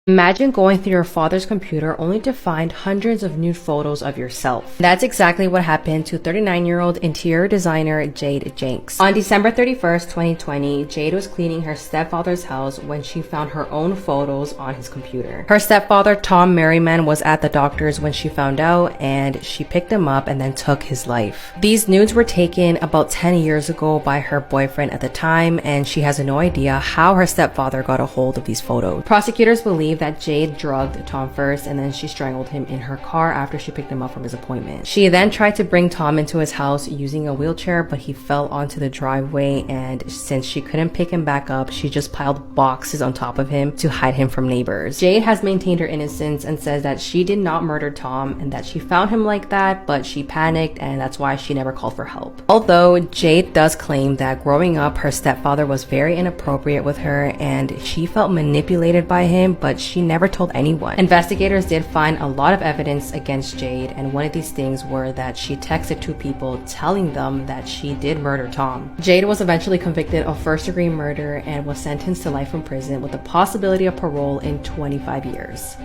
Imagine going through your father's computer only to find hundreds of nude photos of yourself. That's exactly what happened to 39-year-old interior designer Jade Jenks. On December 31st, 2020, Jade was cleaning her stepfather's house when she found her own photos on his computer. Her stepfather, Tom Merriman, was at the doctor's when she found out, and she picked him up and then took his life. These nudes were taken about 10 years ago by her boyfriend at the time, and she has no idea how her stepfather got a hold of these photos. Prosecutors believe that Jade drugged Tom first, and then she strangled him in her car after she picked him up from his appointment. She then tried to bring Tom into his house using a wheelchair, but he fell onto the driveway, and since she couldn't pick him back up, she just piled boxes on top of him to hide him from neighbors. Jade has maintained her innocence and says that she did not murder Tom and that she found him like that, but she panicked and that's why she never called for help. Although Jade does claim that growing up, her stepfather was very inappropriate with her and she felt manipulated by him, but she never told anyone. Investigators did find a lot of evidence against Jade, and one of these things were that she texted two people telling them that she did murder Tom. Jade was eventually convicted of first-degree murder and was sentenced to life in prison with the possibility of parole in 25 years.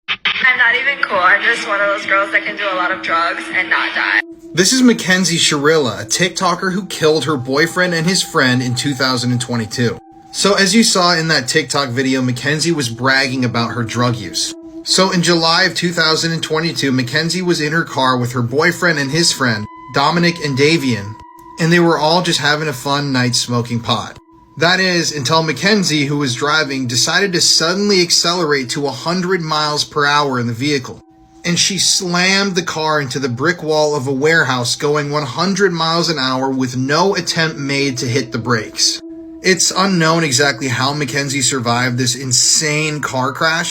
I'm not even cool. I'm just one of those girls that can do a lot of drugs and not die. This is Mackenzie Sharilla, a TikToker who killed her boyfriend and his friend in 2022. So as you saw in that TikTok video, Mackenzie was bragging about her drug use. So in July of 2022, Mackenzie was in her car with her boyfriend and his friend, Dominic and Davian, and they were all just having a fun night smoking pot. That is, until Mackenzie, who was driving, decided to suddenly accelerate to 100 miles per hour in the vehicle. And she slammed the car into the brick wall of a warehouse going 100 miles an hour with no attempt made to hit the brakes. It's unknown exactly how Mackenzie survived this insane car crash,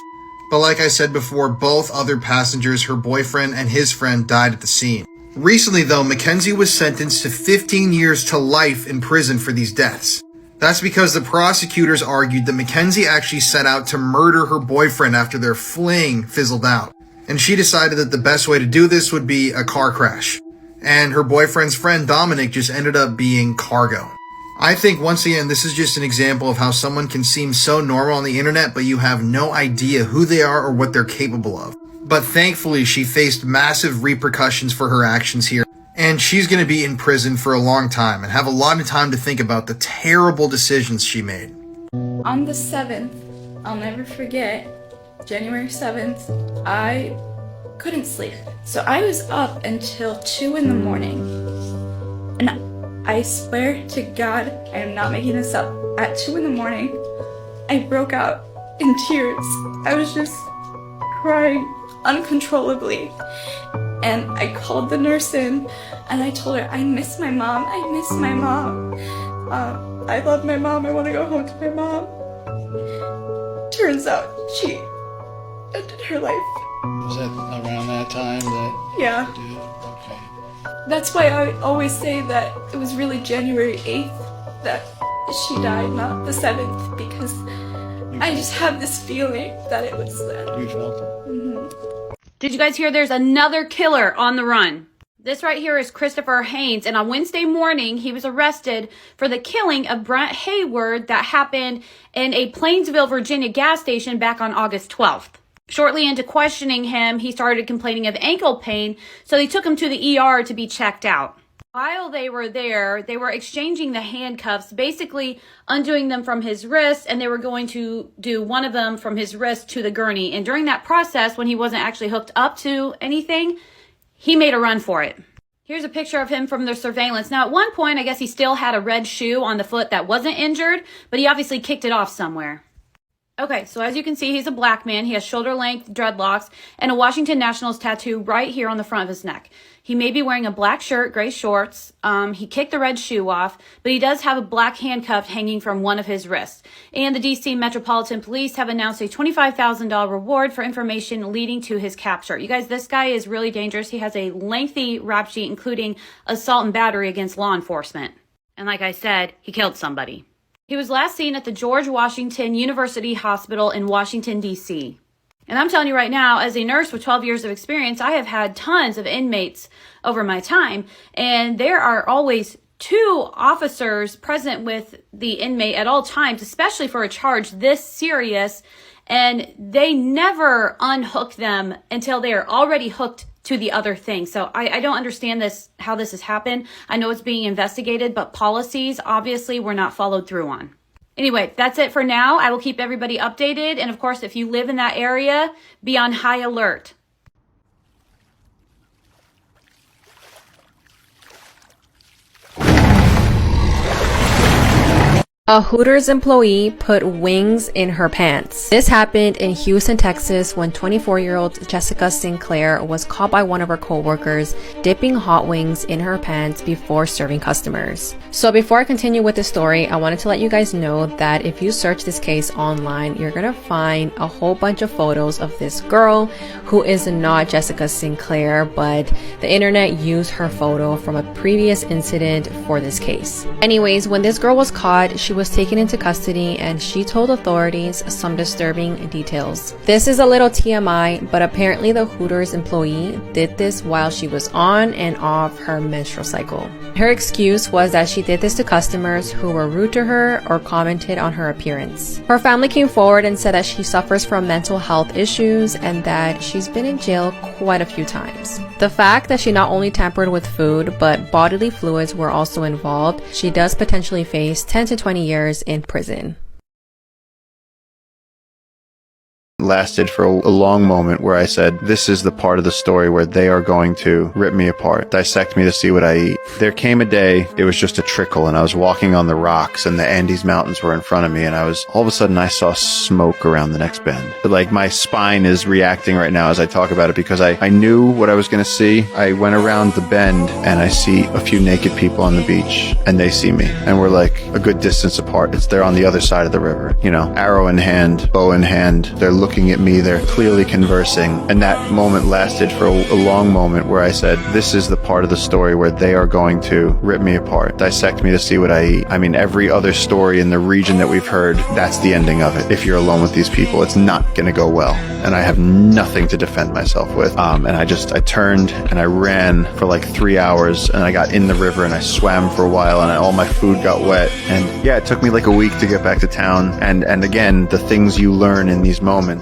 but like I said before, both other passengers, her boyfriend and his friend, died at the scene. Recently though, Mackenzie was sentenced to 15 years to life in prison for these deaths. That's because the prosecutors argued that Mackenzie actually set out to murder her boyfriend after their fling fizzled out. And she decided that the best way to do this would be a car crash. And her boyfriend's friend Dominic just ended up being cargo. I think once again, this is just an example of how someone can seem so normal on the internet, but you have no idea who they are or what they're capable of. But thankfully, she faced massive repercussions for her actions here. And she's going to be in prison for a long time and have a lot of time to think about the terrible decisions she made. On the 7th, I'll never forget, January 7th, I couldn't sleep. So I was up until 2 in the morning. And I swear to God, I am not making this up. At 2 in the morning, I broke out in tears. I was just crying uncontrollably. And I called the nurse in and I told her, I miss my mom. I miss my mom. I love my mom. I want to go home to my mom. Turns out she ended her life. Was that around that time that Yeah. you did? Okay. That's why I always say that it was really January 8th that she died, not the 7th, because I just have this feeling that it was that. You felt it? Did you guys hear there's another killer on the run? This right here is Christopher Haynes, and on Wednesday morning, he was arrested for the killing of Brent Hayward that happened in a Plainsville, Virginia gas station back on August 12th. Shortly into questioning him, he started complaining of ankle pain, so they took him to the ER to be checked out. While they were there, they were exchanging the handcuffs, basically undoing them from his wrist, and they were going to do one of them from his wrist to the gurney. And during that process, when he wasn't actually hooked up to anything, he made a run for it. Here's a picture of him from the surveillance. Now, at one point, I guess he still had a red shoe on the foot that wasn't injured, but he obviously kicked it off somewhere. Okay, so as you can see, he's a black man. He has shoulder-length dreadlocks and a Washington Nationals tattoo right here on the front of his neck. He may be wearing a black shirt, gray shorts. He kicked the red shoe off, but he does have a black handcuff hanging from one of his wrists. And the D.C. Metropolitan Police have announced a $25,000 reward for information leading to his capture. You guys, this guy is really dangerous. He has a lengthy rap sheet, including assault and battery against law enforcement. And like I said, he killed somebody. He was last seen at the George Washington University Hospital in Washington, D.C. And I'm telling you right now, as a nurse with 12 years of experience, I have had tons of inmates over my time, and there are always 2 officers present with the inmate at all times, especially for a charge this serious, and they never unhook them until they are already hooked to the other thing. So I don't understand how this has happened. I know it's being investigated, but policies obviously were not followed through on. Anyway, that's it for now. I will keep everybody updated. And of course, if you live in that area, be on high alert. A Hooters employee put wings in her pants. This happened in Houston, Texas, when 24-year-old Jessica Sinclair was caught by one of her coworkers dipping hot wings in her pants before serving customers. So before I continue with the story, I wanted to let you guys know that if you search this case online, you're gonna find a whole bunch of photos of this girl who is not Jessica Sinclair, but the internet used her photo from a previous incident for this case. Anyways, when this girl was caught, she was taken into custody and she told authorities some disturbing details. This is a little TMI, but apparently the Hooters employee did this while she was on and off her menstrual cycle. Her excuse was that she did this to customers who were rude to her or commented on her appearance. Her family came forward and said that she suffers from mental health issues and that she's been in jail quite a few times. The fact that she not only tampered with food, but bodily fluids were also involved, she does potentially face 10 to 20 years in prison. Lasted for a long moment where I said, this is the part of the story where they are going to rip me apart, dissect me to see what I eat. There came a day, it was just a trickle, and I was walking on the rocks and the Andes Mountains were in front of me, and all of a sudden I saw smoke around the next bend. Like my spine is reacting right now as I talk about it because I knew what I was going to see. I went around the bend and I see a few naked people on the beach and they see me, and we're like a good distance apart. They're on the other side of the river, arrow in hand, bow in hand. They're looking at me, they're clearly conversing, and that moment lasted for a long moment where I said, this is the part of the story where they are going to rip me apart, dissect me to see what I eat. I mean, every other story in the region that we've heard, that's the ending of it. If you're alone with these people, it's not gonna go well, and I have nothing to defend myself with. And I turned and I ran for like 3 hours, and I got in the river and I swam for a while, and all my food got wet, and yeah, it took me like a week to get back to town. And again, the things you learn in these moments.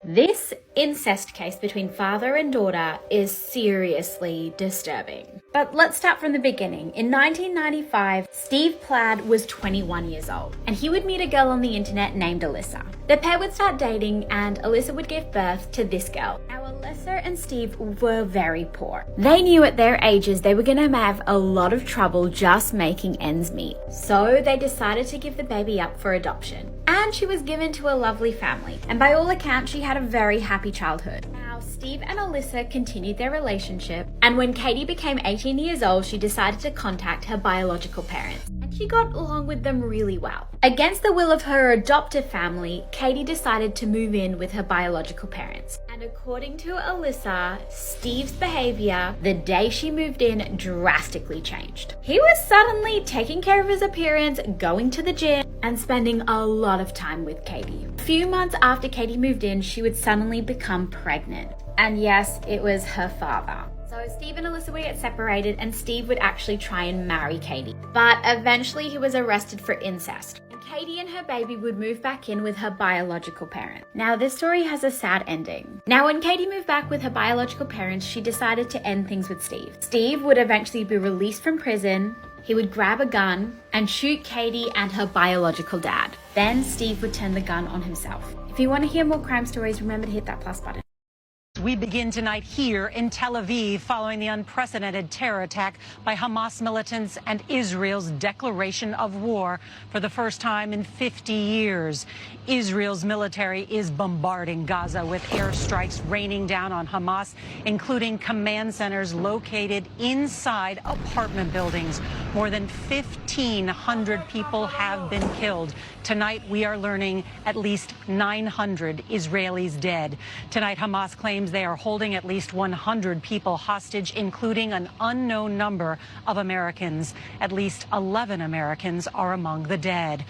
This incest case between father and daughter is seriously disturbing. But let's start from the beginning. In 1995, Steve Plaid was 21 years old, and he would meet a girl on the internet named Alyssa. The pair would start dating, and Alyssa would give birth to this girl. Now, Alyssa and Steve were very poor. They knew at their ages they were gonna have a lot of trouble just making ends meet. So they decided to give the baby up for adoption. And she was given to a lovely family, and by all accounts, she had a very happy childhood. Now, Steve and Alyssa continued their relationship, and when Katie became 18 years old, she decided to contact her biological parents, and she got along with them really well. Against the will of her adoptive family, Katie decided to move in with her biological parents. And according to Alyssa, Steve's behavior the day she moved in drastically changed. He was suddenly taking care of his appearance, going to the gym, and spending a lot of time with Katie. A few months after Katie moved in, she would suddenly become pregnant. And yes, it was her father. So Steve and Alyssa would get separated, and Steve would actually try and marry Katie. But eventually he was arrested for incest. And Katie and her baby would move back in with her biological parents. Now, this story has a sad ending. Now, when Katie moved back with her biological parents, she decided to end things with Steve. Steve would eventually be released from prison. He would grab a gun and shoot Katie and her biological dad. Then Steve would turn the gun on himself. If you want to hear more crime stories, remember to hit that plus button. We begin tonight here in Tel Aviv following the unprecedented terror attack by Hamas militants and Israel's declaration of war for the first time in 50 years. Israel's military is bombarding Gaza with airstrikes raining down on Hamas, including command centers located inside apartment buildings. More than 1,500 people have been killed. Tonight, we are learning at least 900 Israelis dead. Tonight, Hamas claims they are holding at least 100 people hostage, including an unknown number of Americans. At least 11 Americans are among the dead.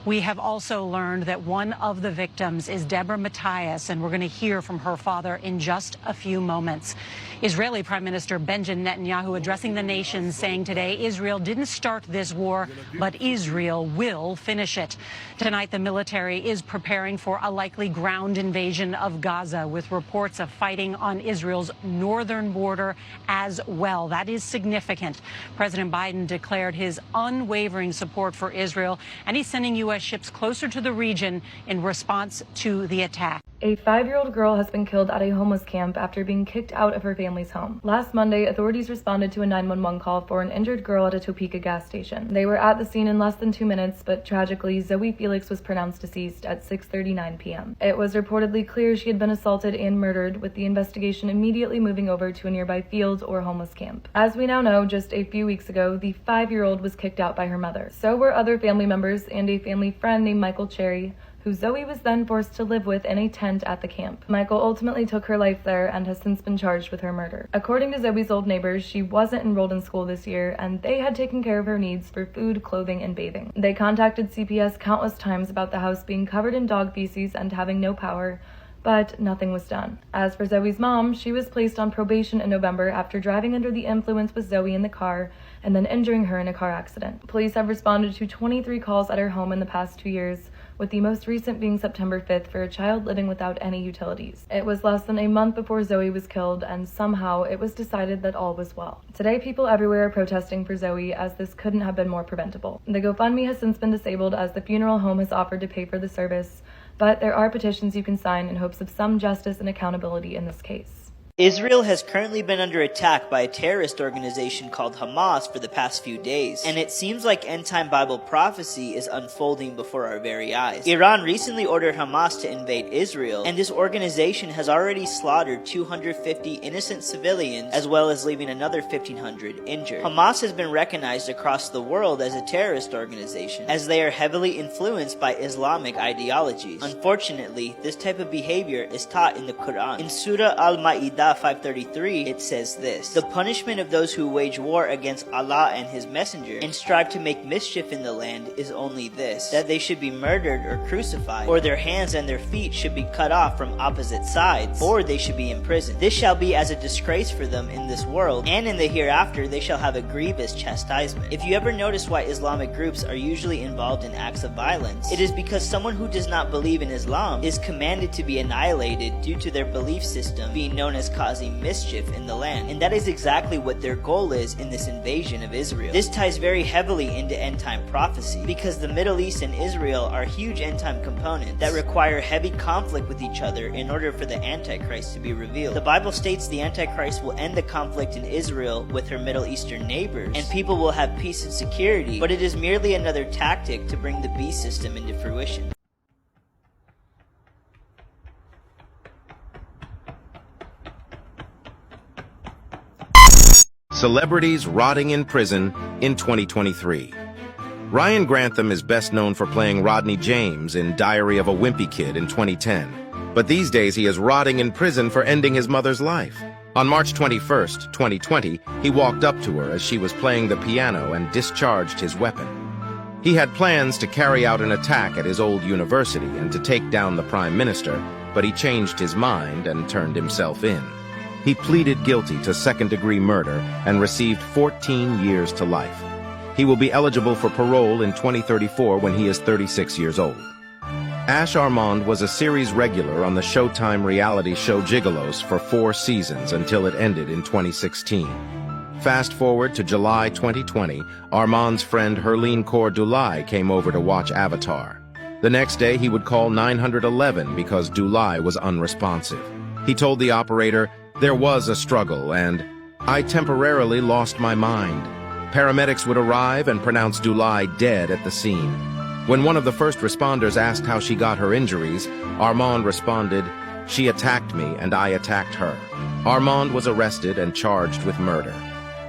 We have also learned that one of the victims is Deborah Matthias, and we're going to hear from her father in just a few moments. Israeli Prime Minister Benjamin Netanyahu addressing the nation, saying today Israel didn't start this war, but Israel will finish it. Tonight, the military is preparing for a likely ground invasion of Gaza, with reports of fighting on Israel's northern border as well. That is significant. President Biden declared his unwavering support for Israel, and he's sending U.S. ships closer to the region in response to the attack. A 5-year-old girl has been killed at a homeless camp after being kicked out of her family's home. Last Monday, authorities responded to a 911 call for an injured girl at a Topeka gas station. They were at the scene in less than 2 minutes, but tragically, Zoe Felix was pronounced deceased at 6:39 p.m. It was reportedly clear she had been assaulted and murdered, with the investigation immediately moving over to a nearby field or homeless camp. As we now know, just a few weeks ago, the 5-year-old was kicked out by her mother. So were other family members and a family friend named Michael Cherry, who Zoe was then forced to live with in a tent at the camp. Michael ultimately took her life there and has since been charged with her murder. According to Zoe's old neighbors, she wasn't enrolled in school this year, and they had taken care of her needs for food, clothing, and bathing. They contacted CPS countless times about the house being covered in dog feces and having no power, but nothing was done. As for Zoe's mom, she was placed on probation in November after driving under the influence with Zoe in the car and then injuring her in a car accident. Police have responded to 23 calls at her home in the past 2 years, with the most recent being September 5th for a child living without any utilities. It was less than a month before Zoe was killed, and somehow it was decided that all was well. Today, people everywhere are protesting for Zoe, as this couldn't have been more preventable. The GoFundMe has since been disabled, as the funeral home has offered to pay for the service, but there are petitions you can sign in hopes of some justice and accountability in this case. Israel has currently been under attack by a terrorist organization called Hamas for the past few days, and it seems like end-time Bible prophecy is unfolding before our very eyes. Iran recently ordered Hamas to invade Israel, and this organization has already slaughtered 250 innocent civilians, as well as leaving another 1,500 injured. Hamas has been recognized across the world as a terrorist organization, as they are heavily influenced by Islamic ideologies. Unfortunately, this type of behavior is taught in the Quran. In Surah Al-Ma'idah 5:33, it says this: "The punishment of those who wage war against Allah and His Messenger and strive to make mischief in the land is only this, that they should be murdered or crucified, or their hands and their feet should be cut off from opposite sides, or they should be imprisoned. This shall be as a disgrace for them in this world, and in the hereafter they shall have a grievous chastisement." If you ever notice why Islamic groups are usually involved in acts of violence, it is because someone who does not believe in Islam is commanded to be annihilated due to their belief system being known as causing mischief in the land. And that is exactly what their goal is in this invasion of Israel. This ties very heavily into end-time prophecy, because the Middle East and Israel are huge end-time components that require heavy conflict with each other in order for the Antichrist to be revealed. The Bible states the Antichrist will end the conflict in Israel with her Middle Eastern neighbors, and people will have peace and security, but it is merely another tactic to bring the beast system into fruition. Celebrities rotting in prison in 2023. Ryan Grantham is best known for playing Rodney James in Diary of a Wimpy Kid in 2010. But these days he is rotting in prison for ending his mother's life. On March 21st, 2020, he walked up to her as she was playing the piano and discharged his weapon. He had plans to carry out an attack at his old university and to take down the Prime Minister, but he changed his mind and turned himself in. He pleaded guilty to second-degree murder and received 14 years to life. He will be eligible for parole in 2034 when he is 36 years old. Ash Armand was a series regular on the Showtime reality show Gigolos for 4 seasons until it ended in 2016. Fast forward to July 2020, Armand's friend Herline Dulai came over to watch Avatar. The next day he would call 911 because Dulai was unresponsive. He told the operator, "There was a struggle, and I temporarily lost my mind." Paramedics would arrive and pronounce Dulai dead at the scene. When one of the first responders asked how she got her injuries, Armand responded, "She attacked me and I attacked her." Armand was arrested and charged with murder.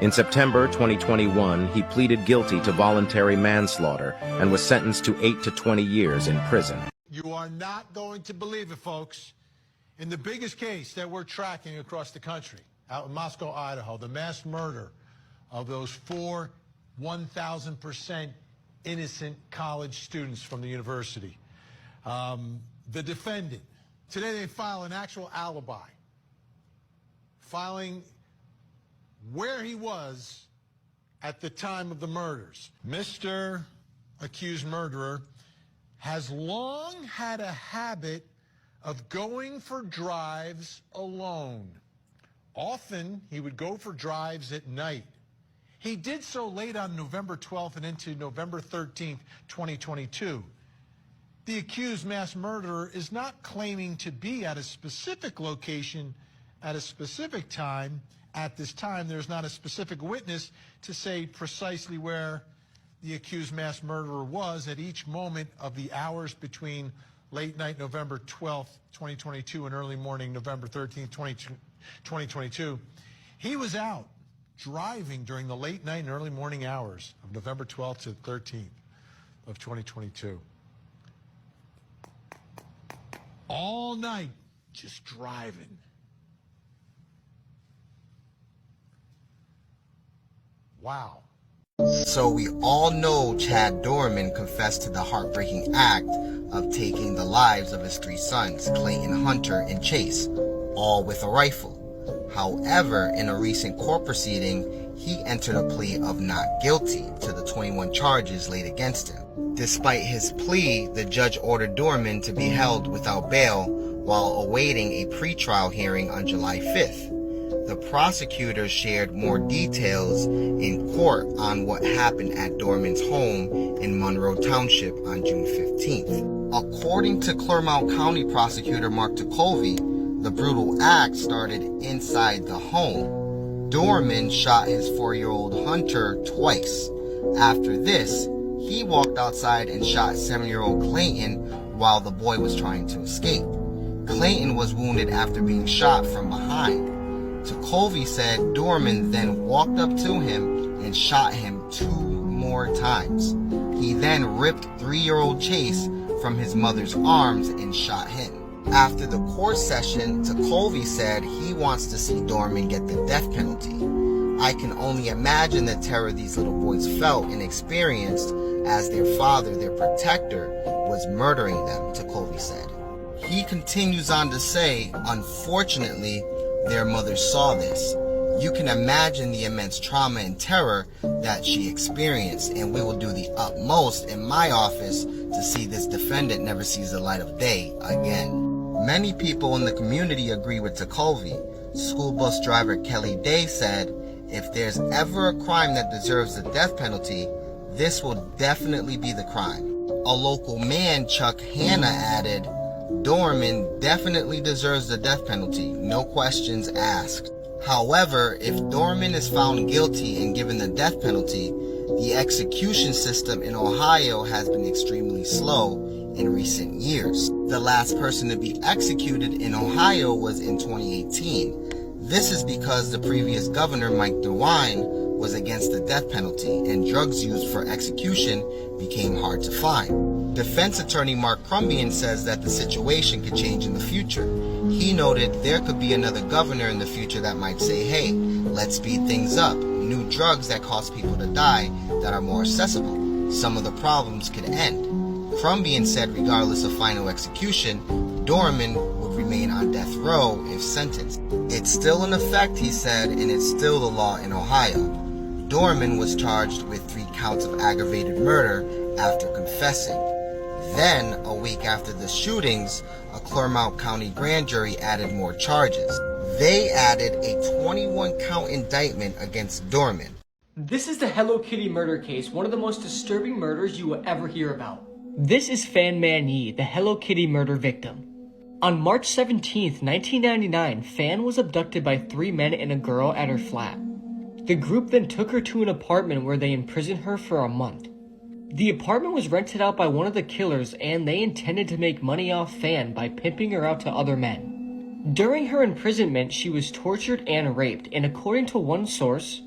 In September 2021, he pleaded guilty to voluntary manslaughter and was sentenced to 8 to 20 years in prison. You are not going to believe it, folks. In the biggest case that we're tracking across the country, out in Moscow, Idaho, the mass murder of those 4 1,000% innocent college students from the university. The defendant, today they file an actual alibi, filing where he was at the time of the murders. Mr. accused murderer has long had a habit of going for drives alone. Often, he would go for drives at night. He did so late on November 12th and into November 13th, 2022. The accused mass murderer is not claiming to be at a specific location at a specific time. At this time, there's not a specific witness to say precisely where the accused mass murderer was at each moment of the hours between late night November 12th, 2022 and early morning November 13th, 2022. He was out driving during the late night and early morning hours of November 12th to 13th of 2022. All night, just driving. Wow. So we all know Chad Dorman confessed to the heartbreaking act of taking the lives of his three sons, Clayton, Hunter, and Chase, all with a rifle. However, in a recent court proceeding, he entered a plea of not guilty to the 21 charges laid against him. Despite his plea, the judge ordered Dorman to be held without bail while awaiting a pretrial hearing on July 5th. The prosecutors shared more details in court on what happened at Dorman's home in Monroe Township on June 15th. According to Clermont County Prosecutor Mark Ticovey, the brutal act started inside the home. Dorman shot his 4-year-old Hunter twice. After this, he walked outside and shot 7-year-old Clayton while the boy was trying to escape. Clayton was wounded after being shot from behind. Ticovey said Dorman then walked up to him and shot him 2 more times. He then ripped 3-year-old Chase from his mother's arms and shot him. After the court session, Ticovey said he wants to see Dorman get the death penalty. I can only imagine the terror these little boys felt and experienced as their father, their protector, was murdering them, Ticovey said. He continues on to say, unfortunately, their mother saw this. You can imagine the immense trauma and terror that she experienced, and we will do the utmost in my office to see this defendant never sees the light of day again. Many people in the community agree with Ticovey. School bus driver Kelly Day said, if there's ever a crime that deserves the death penalty, this will definitely be the crime. A local man, Chuck Hanna, added, Dorman definitely deserves the death penalty, no questions asked. However, if Dorman is found guilty and given the death penalty, the execution system in Ohio has been extremely slow in recent years. The last person to be executed in Ohio was in 2018. This is because the previous governor, Mike DeWine, was against the death penalty and drugs used for execution became hard to find. Defense attorney Mark Crumbian says that the situation could change in the future. He noted there could be another governor in the future that might say, hey, let's speed things up. New drugs that cause people to die that are more accessible. Some of the problems could end. Crumbian said regardless of final execution, Dorman would remain on death row if sentenced. It's still in effect, he said, and it's still the law in Ohio. Dorman was charged with 3 counts of aggravated murder after confessing. Then, a week after the shootings, a Clermont County grand jury added more charges. They added a 21-count indictment against Dorman. This is the Hello Kitty murder case, one of the most disturbing murders you will ever hear about. This is Fan Man Yi, the Hello Kitty murder victim. On March 17th, 1999, Fan was abducted by 3 men and a girl at her flat. The group then took her to an apartment where they imprisoned her for a month. The apartment was rented out by one of the killers, and they intended to make money off Fan by pimping her out to other men. During her imprisonment, she was tortured and raped, and according to one source,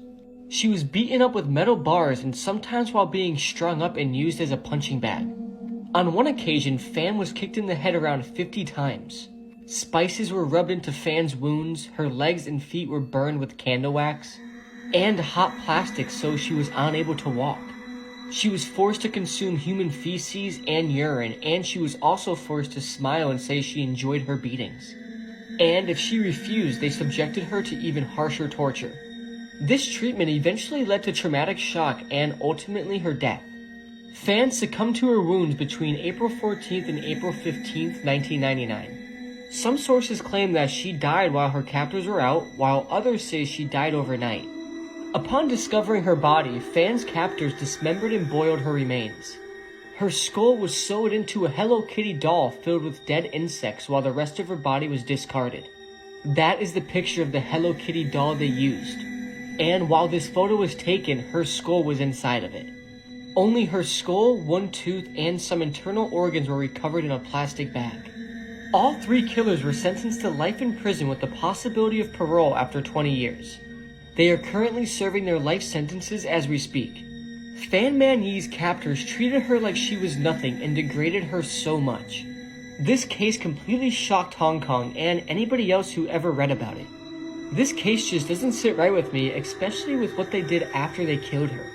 she was beaten up with metal bars and sometimes while being strung up and used as a punching bag. On one occasion, Fan was kicked in the head around 50 times. Spices were rubbed into Fan's wounds, her legs and feet were burned with candle wax, and hot plastic so she was unable to walk. She was forced to consume human feces and urine, and she was also forced to smile and say she enjoyed her beatings. And if she refused, they subjected her to even harsher torture. This treatment eventually led to traumatic shock and ultimately her death. Fans succumbed to her wounds between April 14th and April 15th, 1999. Some sources claim that she died while her captors were out, while others say she died overnight. Upon discovering her body, fans' captors dismembered and boiled her remains. Her skull was sewed into a Hello Kitty doll filled with dead insects while the rest of her body was discarded. That is the picture of the Hello Kitty doll they used. And while this photo was taken, her skull was inside of it. Only her skull, one tooth, and some internal organs were recovered in a plastic bag. All three killers were sentenced to life in prison with the possibility of parole after 20 years. They are currently serving their life sentences as we speak. Fan Man Yi's captors treated her like she was nothing and degraded her so much. This case completely shocked Hong Kong and anybody else who ever read about it. This case just doesn't sit right with me, especially with what they did after they killed her.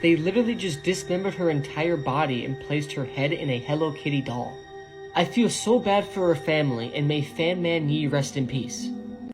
They literally just dismembered her entire body and placed her head in a Hello Kitty doll. I feel so bad for her family, and may Fan Man Yi rest in peace.